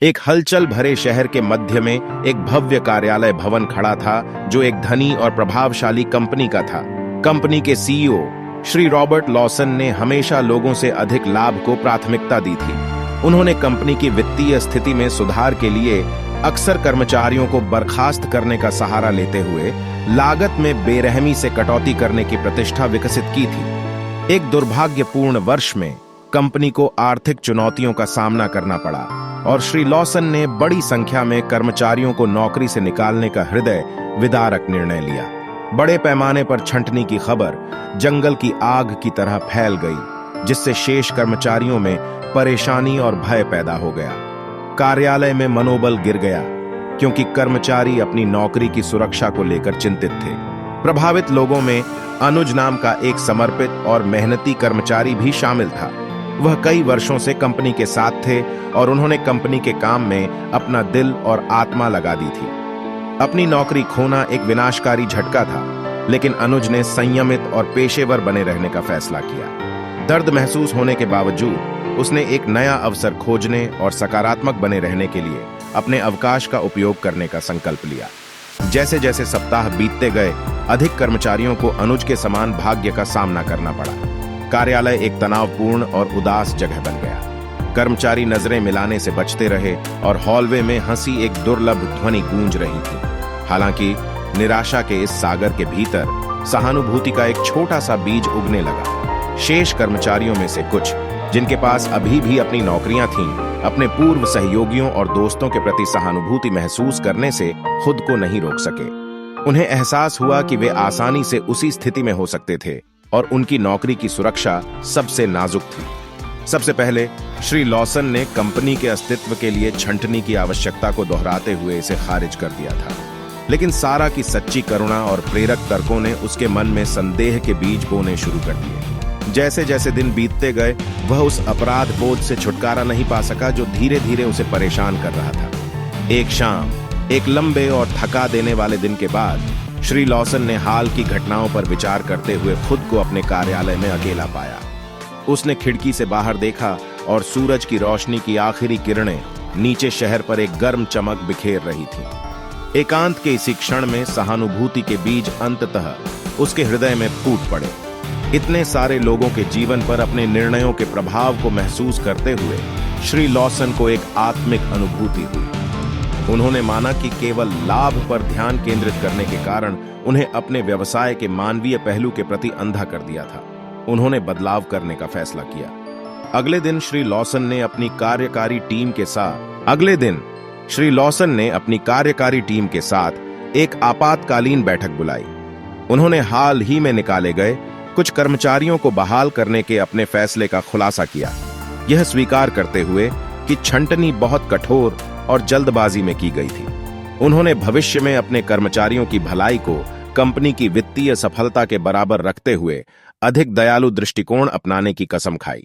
एक हलचल भरे शहर के मध्य में एक भव्य कार्यालय भवन खड़ा था जो एक धनी और प्रभावशाली कंपनी का था। कंपनी के सीईओ श्री रॉबर्ट लॉसन ने हमेशा लोगों से अधिक लाभ को प्राथमिकता दी थी। उन्होंने कंपनी की वित्तीय स्थिति में सुधार के लिए अक्सर कर्मचारियों को बर्खास्त करने का सहारा लेते हुए लागत में बेरहमी से कटौती करने की प्रतिष्ठा विकसित की थी। एक दुर्भाग्यपूर्ण वर्ष में कंपनी को आर्थिक चुनौतियों का सामना करना पड़ा और श्री लॉसन ने बड़ी संख्या में कर्मचारियों को नौकरी से निकालने का हृदय विदारक निर्णय लिया। बड़े पैमाने पर छंटनी की खबर जंगल की आग की तरह फैल गई, जिससे शेष कर्मचारियों में परेशानी और भय पैदा हो गया। कार्यालय में मनोबल गिर गया क्योंकि कर्मचारी अपनी नौकरी की सुरक्षा को लेकर चिंतित थे। प्रभावित लोगों में अनुज नाम का एक समर्पित और मेहनती कर्मचारी भी शामिल था। वह कई वर्षों से कंपनी के साथ थे और उन्होंने कंपनी के काम में अपना दिल और आत्मा लगा दी थी। अपनी नौकरी खोना एक विनाशकारी झटका था, लेकिन अनुज ने संयमित और पेशेवर बने रहने का फैसला किया। दर्द महसूस होने के बावजूद उसने एक नया अवसर खोजने और सकारात्मक बने रहने के लिए अपने अवकाश का उपयोग करने का संकल्प लिया। जैसे जैसे सप्ताह बीतते गए, अधिक कर्मचारियों को अनुज के समान भाग्य का सामना करना पड़ा। कार्यालय एक तनावपूर्ण और उदास जगह बन गया। कर्मचारी नजरें मिलाने से बचते रहे और हॉलवे में हंसी एक दुर्लभ ध्वनि गूंज रही थी। हालांकि निराशा के इस सागर के भीतर सहानुभूति का एक छोटा सा बीज उगने लगा। शेष कर्मचारियों में से कुछ, जिनके पास अभी भी अपनी नौकरियां थीं, अपने पूर्व सहयोगियों और दोस्तों के प्रति सहानुभूति महसूस करने से खुद को नहीं रोक सके। उन्हें एहसास हुआ कि वे आसानी से उसी स्थिति में हो सकते थे और उनकी नौकरी की सुरक्षा सबसे नाजुक थी। सबसे पहले श्री लॉसन ने कंपनी के अस्तित्व के लिए छंटनी की आवश्यकता को दोहराते हुए इसे खारिज कर दिया था, लेकिन सारा की सच्ची करुणा और प्रेरक तर्कों ने उसके मन में संदेह के बीज बोने शुरू कर दिए। जैसे जैसे दिन बीतते गए, वह उस अपराध बोध से छुटकारा नहीं पा सका जो धीरे धीरे उसे परेशान कर रहा था। एक शाम, एक लंबे और थका देने वाले दिन के बाद, श्री लॉसन ने हाल की घटनाओं पर विचार करते हुए खुद को अपने कार्यालय में अकेला पाया। उसने खिड़की से बाहर देखा और सूरज की रोशनी की आखिरी किरणें नीचे शहर पर एक गर्म चमक बिखेर रही थी। एकांत के इसी क्षण में सहानुभूति के बीज अंततः उसके हृदय में फूट पड़े। इतने सारे लोगों के जीवन पर अपने निर्णयों के प्रभाव को महसूस करते हुए श्री लॉसन को एक आत्मिक अनुभूति हुई। उन्होंने माना कि केवल लाभ पर ध्यान केंद्रित करने के कारण उन्हें अपने व्यवसाय के मानवीय पहलू के प्रति अंधा कर दिया था। उन्होंने बदलाव करने का फैसला किया। अगले दिन श्री लॉसन ने अपनी कार्यकारी टीम के साथ एक आपातकालीन बैठक बुलाई। उन्होंने हाल ही में निकाले गए कुछ कर्मचारियों को बहाल करने के अपने फैसले का खुलासा किया, यह स्वीकार करते हुए कि छंटनी बहुत कठोर और जल्दबाजी में की गई थी। उन्होंने भविष्य में अपने कर्मचारियों की भलाई को कंपनी की वित्तीय सफलता के बराबर रखते हुए अधिक दयालु दृष्टिकोण अपनाने की कसम खाई।